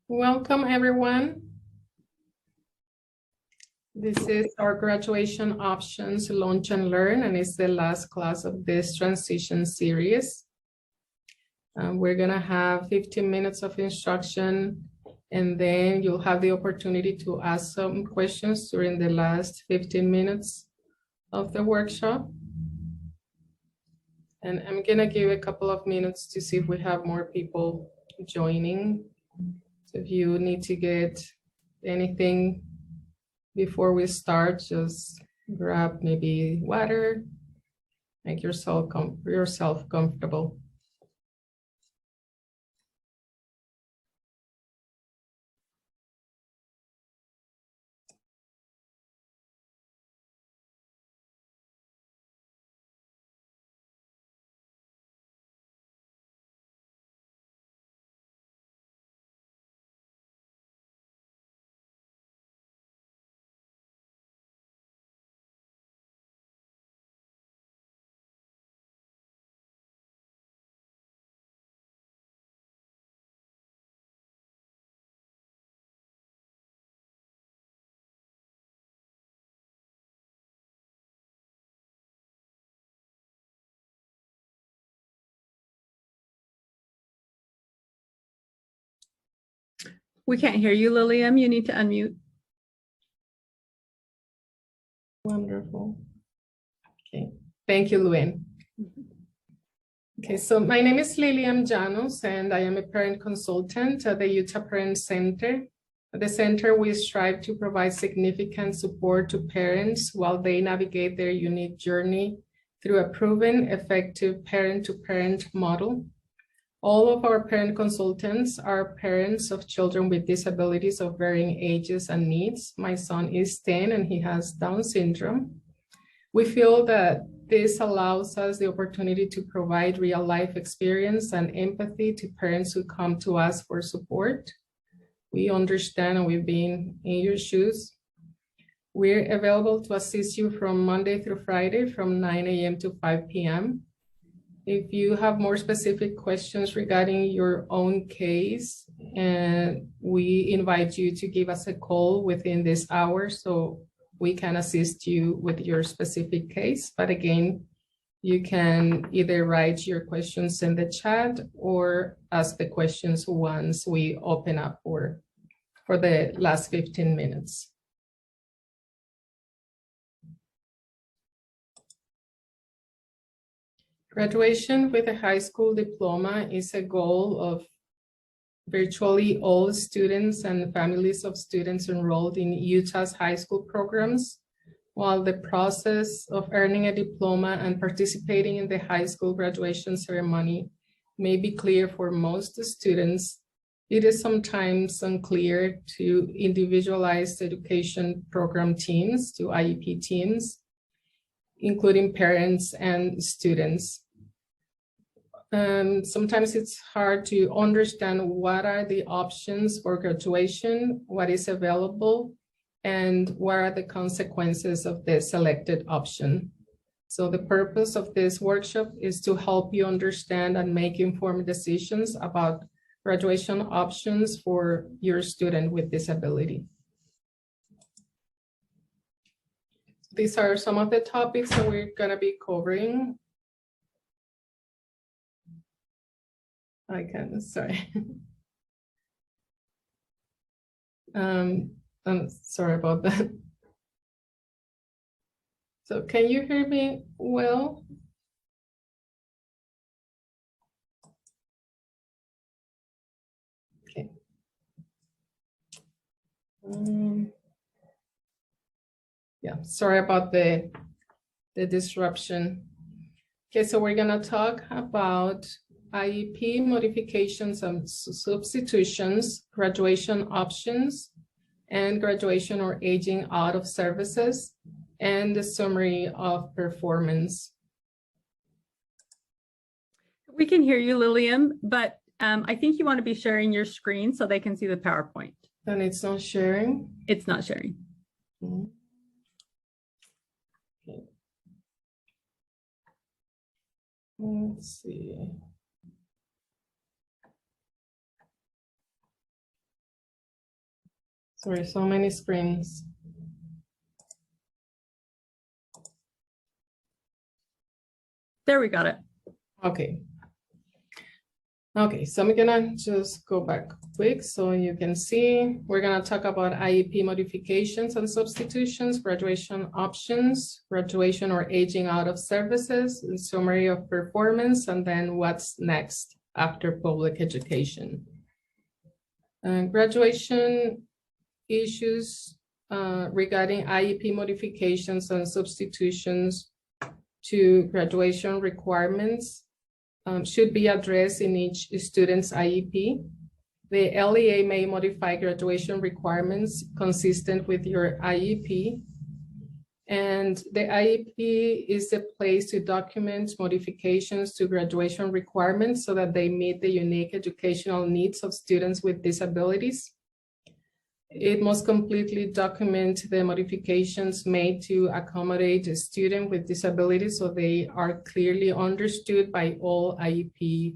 Welcome, everyone. This is our graduation options launch and learn, and it's the last class of this transition series. We're going to have 15 minutes of instruction, and then you'll have the opportunity to ask some questions during the last 15 minutes of the workshop. And I'm going to give a couple of minutes to see if we have more people joining. So if you need to get anything before we start, just grab maybe water, make yourself comfortable. We can't hear you, Lilium. You need to unmute. Wonderful. Okay, thank you, Luann. Okay, so my name is Lilian Llanos, and I am a parent consultant at the Utah Parent Center. At the center, we strive to provide significant support to parents while they navigate their unique journey through a proven, effective parent-to-parent model. All of our parent consultants are parents of children with disabilities of varying ages and needs. My son is 10 and he has Down syndrome. We feel that this allows us the opportunity to provide real life experience and empathy to parents who come to us for support. We understand and we've been in your shoes. We're available to assist you from Monday through Friday from 9 a.m. to 5 p.m. If you have more specific questions regarding your own case, and we invite you to give us a call within this hour so we can assist you with your specific case. But again, you can either write your questions in the chat or ask the questions once we open up for the last 15 minutes. Graduation with a high school diploma is a goal of virtually all students and families of students enrolled in Utah's high school programs. While the process of earning a diploma and participating in the high school graduation ceremony may be clear for most students, it is sometimes unclear to individualized education program teams, to IEP teams, including parents and students. Sometimes it's hard to understand what are the options for graduation, what is available, and what are the consequences of the selected option. So the purpose of this workshop is to help you understand and make informed decisions about graduation options for your student with disability. These are some of the topics that we're going to be covering. Sorry. I'm sorry about that. So can you hear me well? Okay. Yeah, sorry about the disruption. Okay, so we're gonna talk about IEP modifications and substitutions, graduation options, and graduation or aging out of services, and the summary of performance. We can hear you, Lilium, but I think you want to be sharing your screen so they can see the PowerPoint. And it's not sharing? It's not sharing. Mm-hmm. Okay. Let's see. Sorry, so many screens. There, we got it. Okay. Okay, so I'm gonna just go back quick so you can see. We're gonna talk about IEP modifications and substitutions, graduation options, graduation or aging out of services, and summary of performance, and then what's next after public education. Graduation issues regarding IEP modifications and substitutions to graduation requirements should be addressed in each student's IEP. The LEA may modify graduation requirements consistent with your IEP. And the IEP is the place to document modifications to graduation requirements so that they meet the unique educational needs of students with disabilities. It must completely document the modifications made to accommodate a student with disabilities so they are clearly understood by all IEP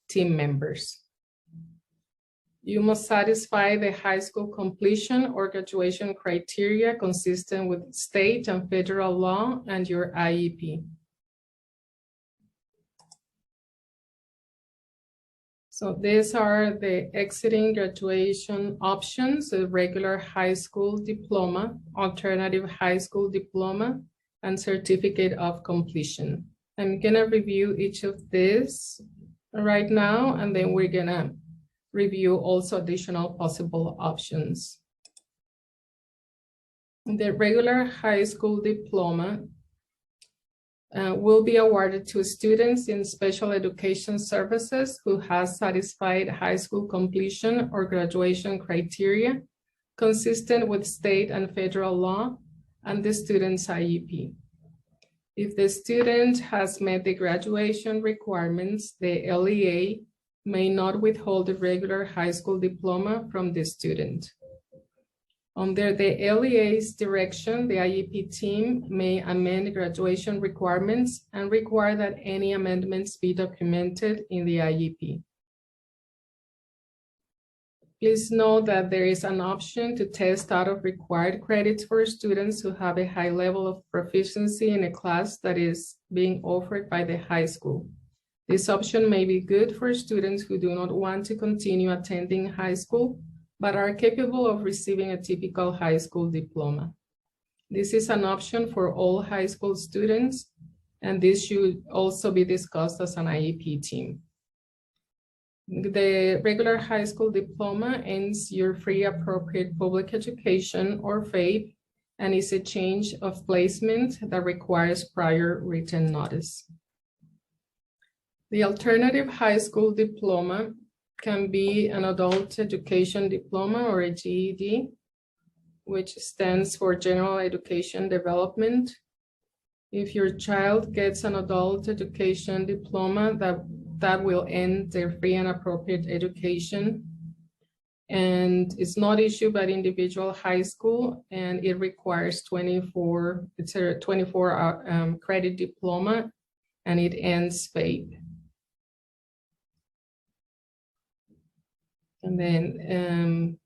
team members. You must satisfy the high school completion or graduation criteria consistent with state and federal law and your IEP. So these are the exiting graduation options: a regular high school diploma, alternative high school diploma, and certificate of completion. I'm gonna review each of these right now, and then we're gonna review also additional possible options. The regular high school diploma will be awarded to students in special education services who has satisfied high school completion or graduation criteria consistent with state and federal law and the student's IEP. If the student has met the graduation requirements, the LEA may not withhold the regular high school diploma from the student. Under the LEA's direction, the IEP team may amend graduation requirements and require that any amendments be documented in the IEP. Please note that there is an option to test out of required credits for students who have a high level of proficiency in a class that is being offered by the high school. This option may be good for students who do not want to continue attending high school, but are capable of receiving a typical high school diploma. This is an option for all high school students, and this should also be discussed as an IEP team. The regular high school diploma ends your free appropriate public education or FAPE, and is a change of placement that requires prior written notice. The alternative high school diploma can be an adult education diploma or a GED, which stands for General Education Development. If your child gets an adult education diploma, that will end their free and appropriate education. And it's not issued by the individual high school, and it requires it's a 24 credit diploma, and it ends FAPE. And then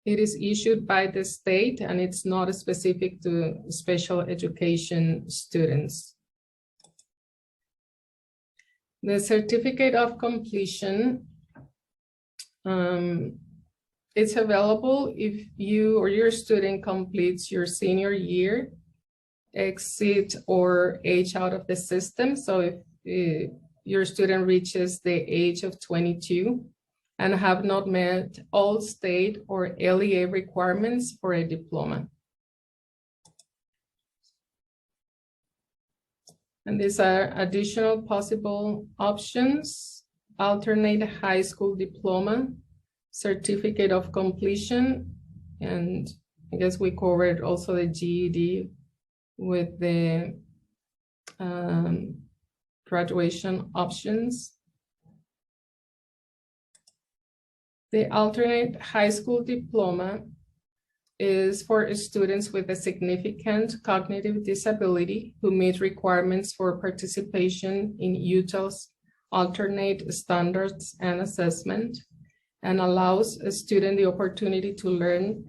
it is issued by the state, and it's not specific to special education students. The certificate of completion, it's available if you or your student completes your senior year, exit or age out of the system. So if your student reaches the age of 22 and have not met all state or LEA requirements for a diploma. And these are additional possible options: alternate high school diploma, certificate of completion, and I guess we covered also the GED with the graduation options. The alternate high school diploma is for students with a significant cognitive disability who meet requirements for participation in Utah's alternate standards and assessment. and allows a student the opportunity to learn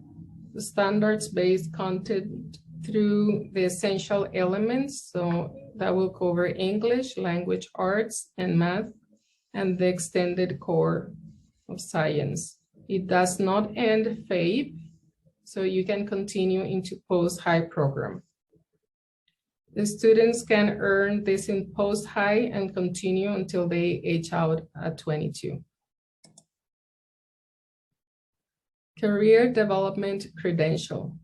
the standards-based content through the essential elements. So that will cover English, language arts, and math, and the extended core of science. It does not end FAPE, so you can continue into post-high program. The students can earn this in post-high and continue until they age out at 22. Career Development Credential.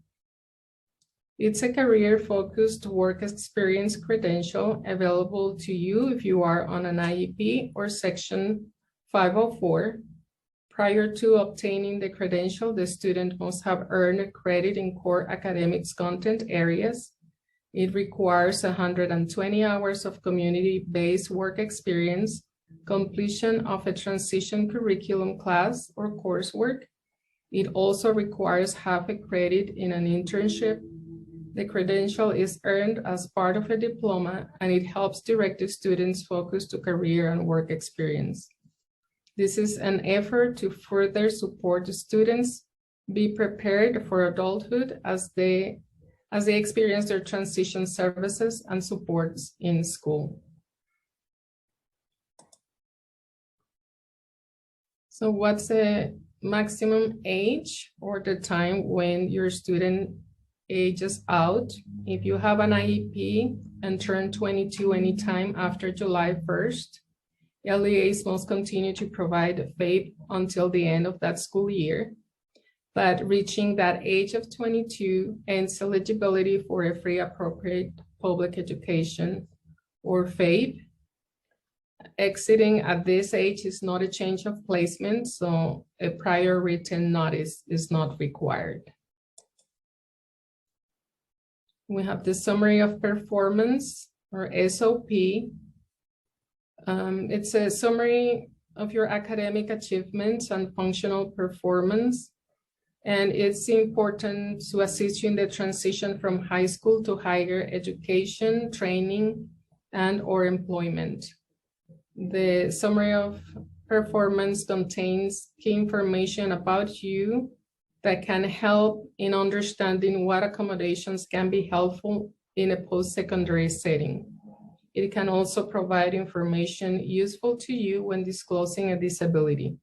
It's a career-focused work experience credential available to you if you are on an IEP or Section 504. Prior to obtaining the credential, the student must have earned a credit in core academics content areas. It requires 120 hours of community-based work experience, completion of a transition curriculum class or coursework. It also requires half a credit in an internship. The credential is earned as part of a diploma, and it helps direct the students' focus to career and work experience. This is an effort to further support the students be prepared for adulthood as they experience their transition services and supports in school. So what's the maximum age or the time when your student ages out? If you have an IEP and turn 22 anytime after July 1st, LEAs must continue to provide FAPE until the end of that school year, but reaching that age of 22 ends eligibility for a free appropriate public education or FAPE. Exiting at this age is not a change of placement, so a prior written notice is not required. We have the summary of performance, or SOP. It's a summary of your academic achievements and functional performance, and it's important to assist you in the transition from high school to higher education, training, and or employment. The summary of performance contains key information about you that can help in understanding what accommodations can be helpful in a post-secondary setting. It can also provide information useful to you when disclosing a disability.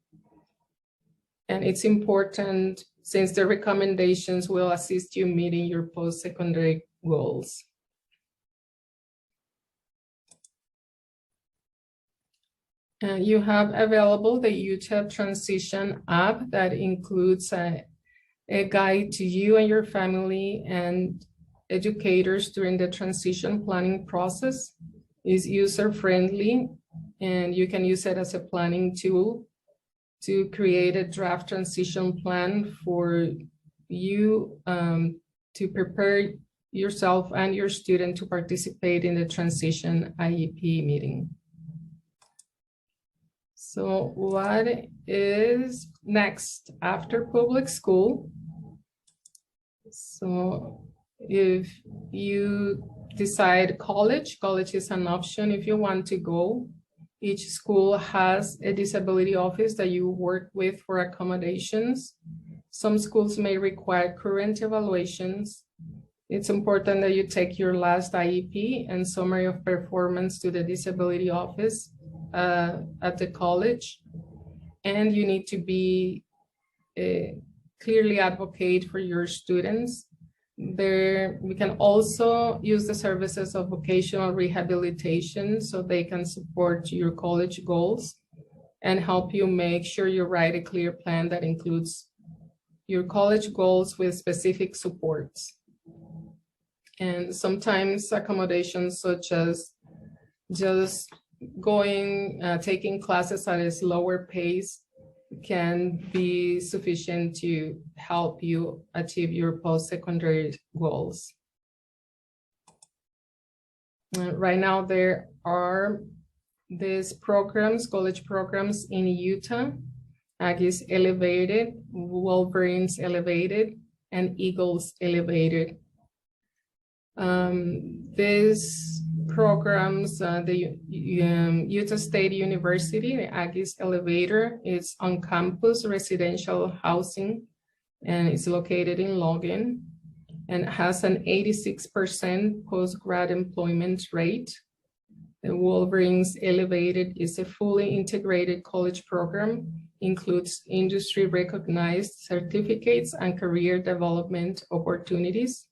And it's important since the recommendations will assist you meeting your post-secondary goals. You have available the UTEP Transition app that includes a guide to you and your family and educators during the transition planning process. Is user-friendly, and you can use it as a planning tool to create a draft transition plan for you to prepare yourself and your student to participate in the transition IEP meeting. So what is next after public school? So if you decide college is an option if you want to go. Each school has a disability office that you work with for accommodations. Some schools may require current evaluations. It's important that you take your last IEP and summary of performance to the disability office at the college. And you need to be clearly advocate for your students. We can also use the services of vocational rehabilitation so they can support your college goals and help you make sure you write a clear plan that includes your college goals with specific supports. And sometimes accommodations such as just taking classes at a slower pace can be sufficient to help you achieve your post-secondary goals. Right now, there are these programs, college programs in Utah, Aggies Elevated, Wolverines Elevated, and Eagles Elevated. These programs, the Utah State University, the Aggies Elevator, is on-campus residential housing, and it's located in Logan, and has an 86% post-grad employment rate. The Wolverines Elevated is a fully integrated college program, includes industry-recognized certificates and career development opportunities.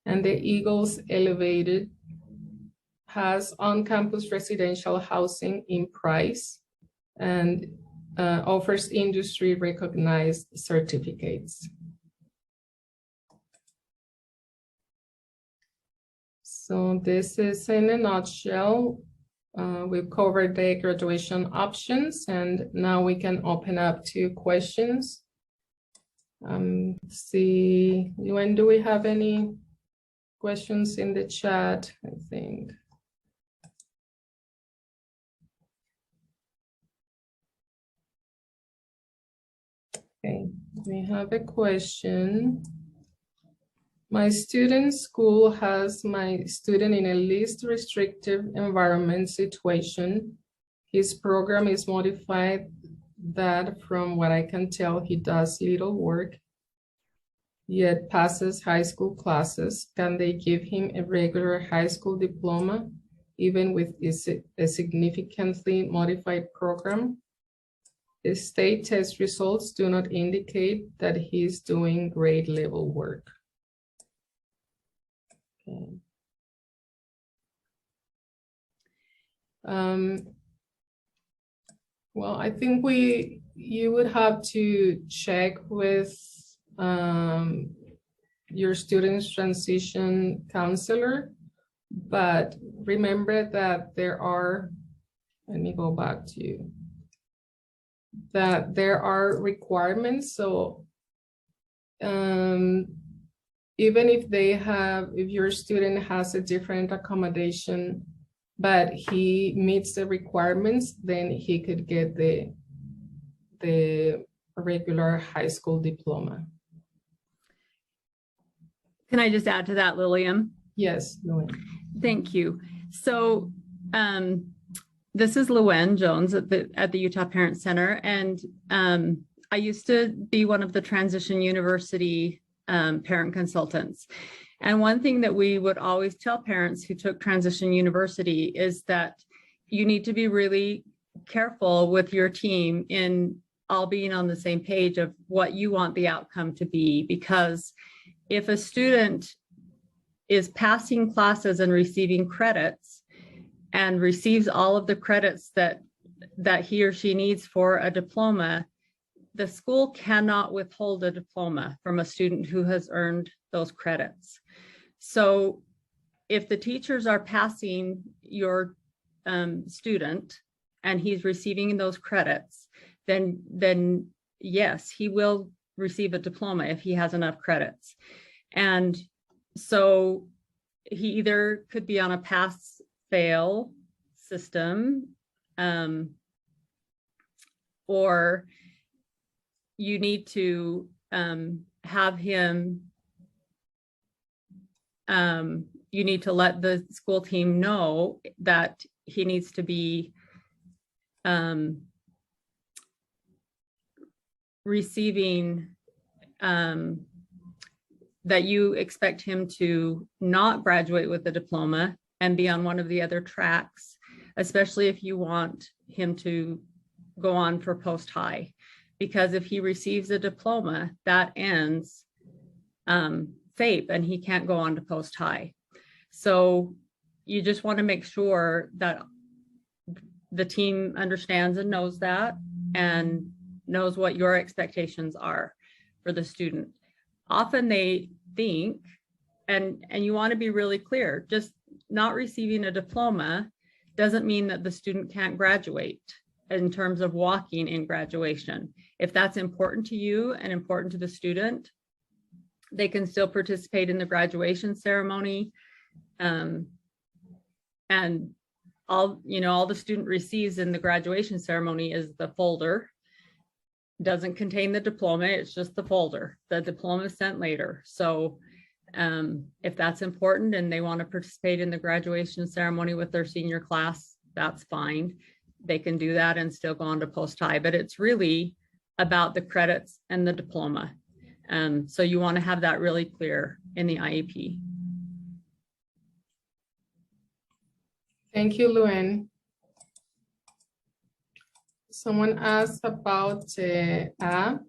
And the Eagles Elevated has on-campus residential housing in Price and offers industry-recognized certificates. So this is in a nutshell. We've covered the graduation options, and now we can open up to questions. See, when do we have any questions in the chat? I think. Okay, we have a question. My student's school has my student in a least restrictive environment situation. His program is modified that, from what I can tell, he does little work, yet passes high school classes. Can they give him a regular high school diploma, even with a significantly modified program? The state test results do not indicate that he's doing grade level work. Okay. Well, I think you would have to check with your student's transition counselor, but remember that there are, let me go back to you, that there are requirements. So even if your student has a different accommodation, but he meets the requirements, then he could get the regular high school diploma. Can I just add to that, Lillian? Yes, Lillian. Thank you. So this is Luann Jones at the Utah Parent Center, and I used to be one of the Transition University parent consultants. And one thing that we would always tell parents who took Transition University is that you need to be really careful with your team in all being on the same page of what you want the outcome to be, because if a student is passing classes and receiving credits and receives all of the credits that he or she needs for a diploma, the school cannot withhold a diploma from a student who has earned those credits. So if the teachers are passing your student and he's receiving those credits, then yes, he will receive a diploma if he has enough credits. And so he either could be on a pass-fail system, or you need to have him, you need to let the school team know that he needs to be receiving, that you expect him to not graduate with a diploma and be on one of the other tracks, especially if you want him to go on for post-high. Because if he receives a diploma, that ends FAPE and he can't go on to post-high. So you just want to make sure that the team understands and knows that, and knows what your expectations are for the student. Often they think, and you want to be really clear, just not receiving a diploma doesn't mean that the student can't graduate in terms of walking in graduation. If that's important to you and important to the student, they can still participate in the graduation ceremony. And all the student receives in the graduation ceremony is the folder. Doesn't contain the diploma, it's just the folder. The diploma is sent later. So If that's important and they want to participate in the graduation ceremony with their senior class, that's fine. They can do that and still go on to post-high, but it's really about the credits and the diploma. So you want to have that really clear in the IEP. Thank you, Luen. Someone asked about the app.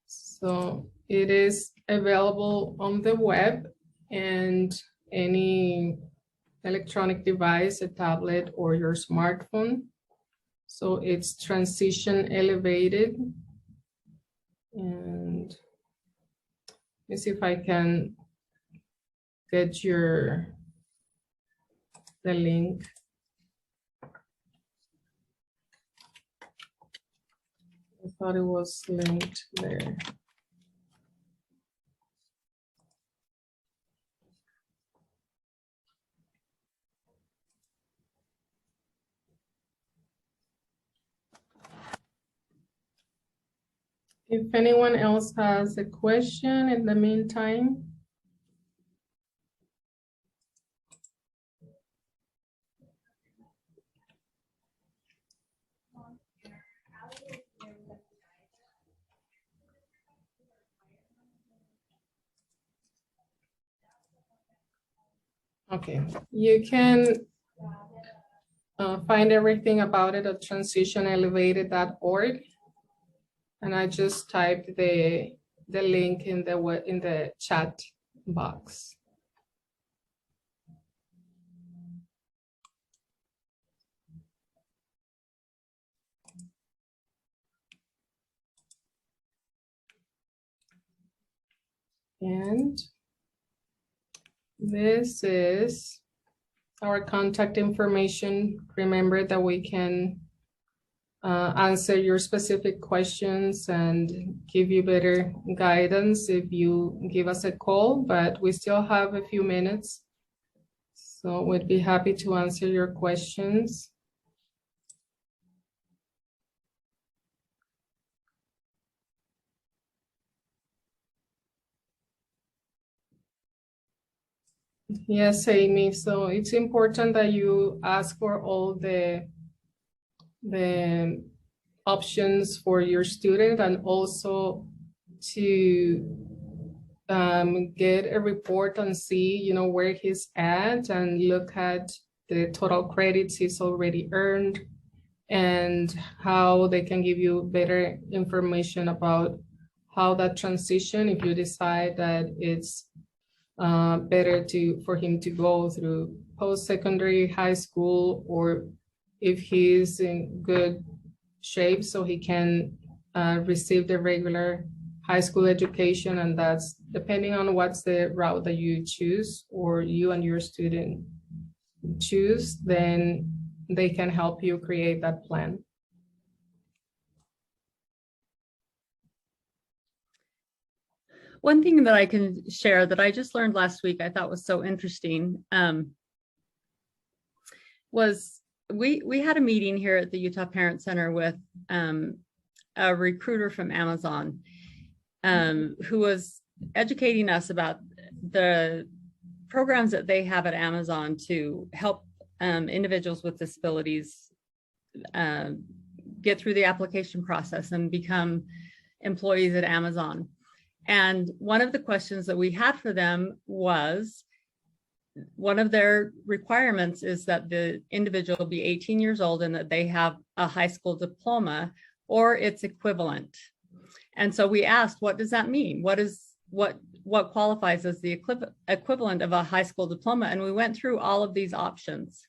So it is available on the web and any electronic device, a tablet or your smartphone. So it's Transition Elevated. And let me see if I can get the link. I thought it was linked there. If anyone else has a question in the meantime. Okay, you can find everything about it at transitionelevated.org. And I just typed the link in the chat box. And this is our contact information. Remember that we can answer your specific questions and give you better guidance if you give us a call, but we still have a few minutes. So we'd be happy to answer your questions. Yes, Amy, so it's important that you ask for all the options for your student, and also to get a report and see, where he's at, and look at the total credits he's already earned and how they can give you better information about how that transition, if you decide that it's better for him to go through post-secondary, high school, or if he's in good shape so he can receive the regular high school education. And that's depending on what's the route that you choose or you and your student choose, then they can help you create that plan. One thing that I can share that I just learned last week, I thought was so interesting, was we had a meeting here at the Utah Parent Center with a recruiter from Amazon who was educating us about the programs that they have at Amazon to help individuals with disabilities get through the application process and become employees at Amazon. And one of the questions that we had for them was, one of their requirements is that the individual be 18 years old and that they have a high school diploma or its equivalent. And so we asked, what does that mean? What qualifies as the equivalent of a high school diploma? And we went through all of these options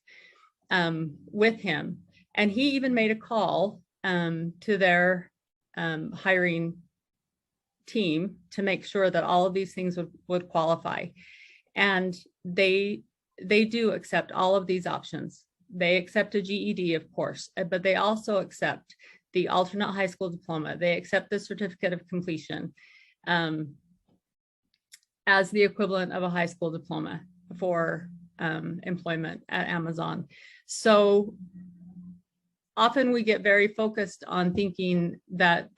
with him. And he even made a call to their hiring team to make sure that all of these things would qualify. And they do accept all of these options. They accept a GED, of course, but they also accept the alternate high school diploma. They accept the certificate of completion as the equivalent of a high school diploma for employment at Amazon. So often we get very focused on thinking that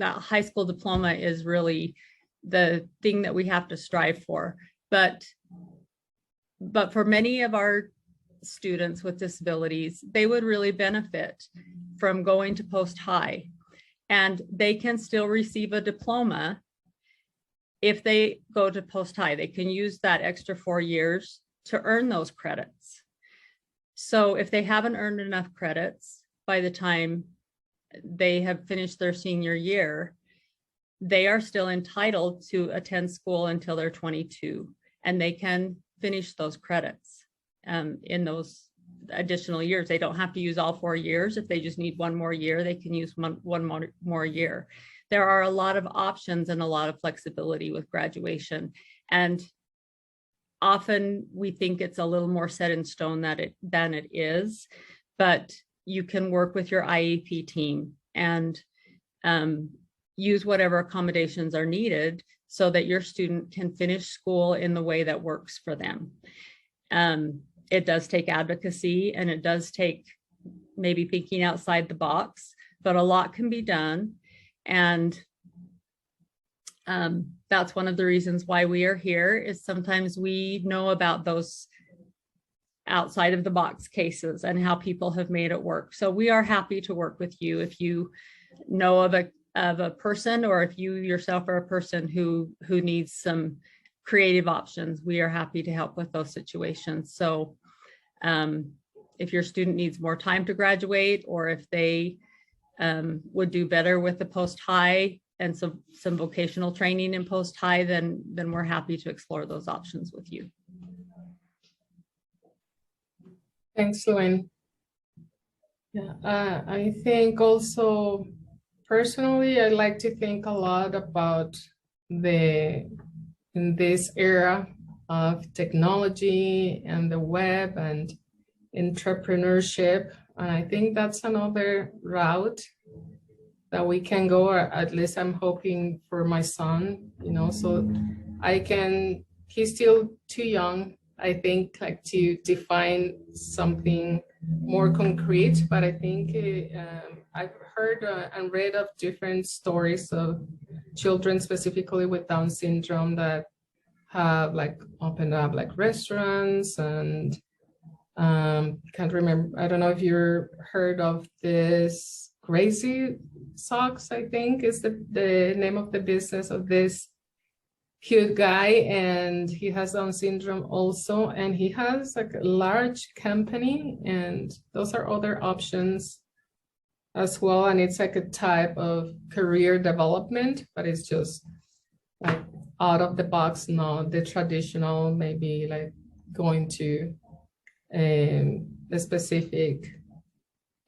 high school diploma is really the thing that we have to strive for. But for many of our students with disabilities, they would really benefit from going to post-high, and they can still receive a diploma if they go to post-high. They can use that extra 4 years to earn those credits. So if they haven't earned enough credits by the time they have finished their senior year, they are still entitled to attend school until they're 22, and they can finish those credits in those additional years. They don't have to use all 4 years. If they just need one more year, they can use one more year. There are a lot of options and a lot of flexibility with graduation. And often we think it's a little more set in stone than it is, but you can work with your IEP team and use whatever accommodations are needed so that your student can finish school in the way that works for them. It does take advocacy, and it does take maybe thinking outside the box, but a lot can be done. And that's one of the reasons why we are here, is sometimes we know about those outside of the box cases and how people have made it work. So we are happy to work with you if you know of a person, or if you yourself are a person who needs some creative options. We are happy to help with those situations. So if your student needs more time to graduate, or if they would do better with the post-high and some vocational training in post-high, then we're happy to explore those options with you. Thanks, Luen. Yeah, I think also personally, I like to think a lot about in this era of technology and the web and entrepreneurship. And I think that's another route that we can go, or at least I'm hoping for my son, so he's still too young, I think, like to define something more concrete, but I think I've heard and read of different stories of children specifically with Down syndrome that have opened up restaurants, and can't remember, I don't know if you've heard of this Crazy Socks, I think is the name of the business of this cute guy, and he has Down syndrome also, and he has a large company, and those are other options as well. And it's a type of career development, but it's just out of the box, not the traditional, maybe going to a specific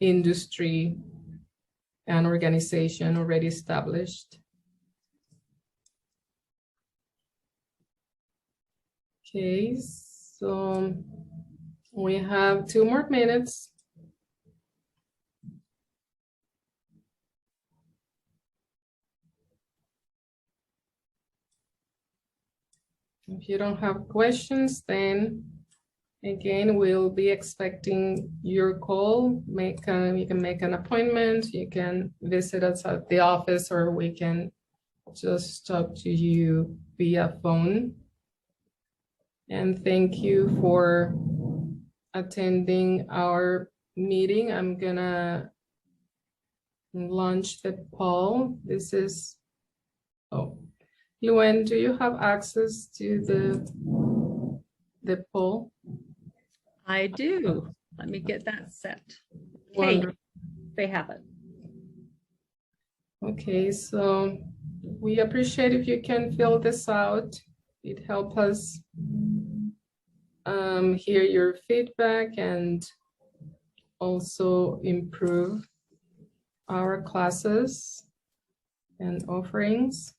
industry and organization already established. Okay, so we have 2 more minutes. If you don't have questions, then again, we'll be expecting your call. You can make an appointment. You can visit us at the office, or we can just talk to you via phone. And thank you for attending our meeting. I'm gonna launch the poll. This is, Luen, do you have access to the poll? I do. Let me get that set. Okay, Wonderful. they have it. Okay, so we appreciate if you can fill this out. It helps us hear your feedback and also improve our classes and offerings.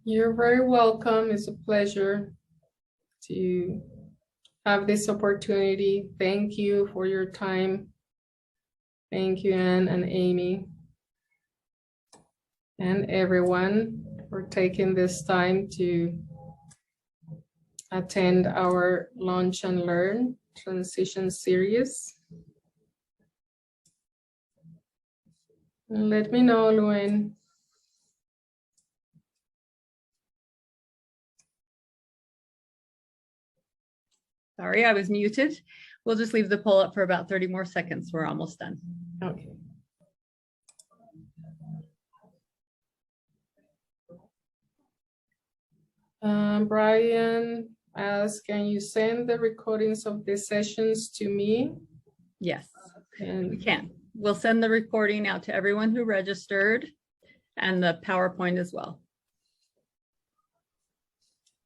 You're very welcome. It's a pleasure to have this opportunity. Thank you for your time. Thank you, Anne and Amy, and everyone for taking this time to attend our Launch and Learn transition series. And let me know, Luen. Sorry, I was muted. We'll just leave the poll up for about 30 more seconds. We're almost done. Okay. Brian asked, can you send the recordings of the sessions to me? Yes, we And can. We'll send the recording out to everyone who registered and the PowerPoint as well.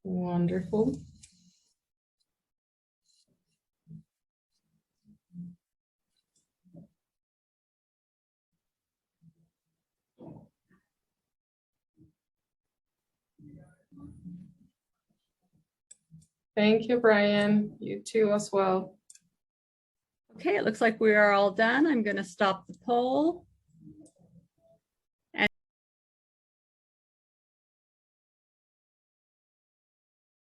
wonderful. Thank you, Brian. You too as well. Okay, it looks like we are all done. I'm going to stop the poll.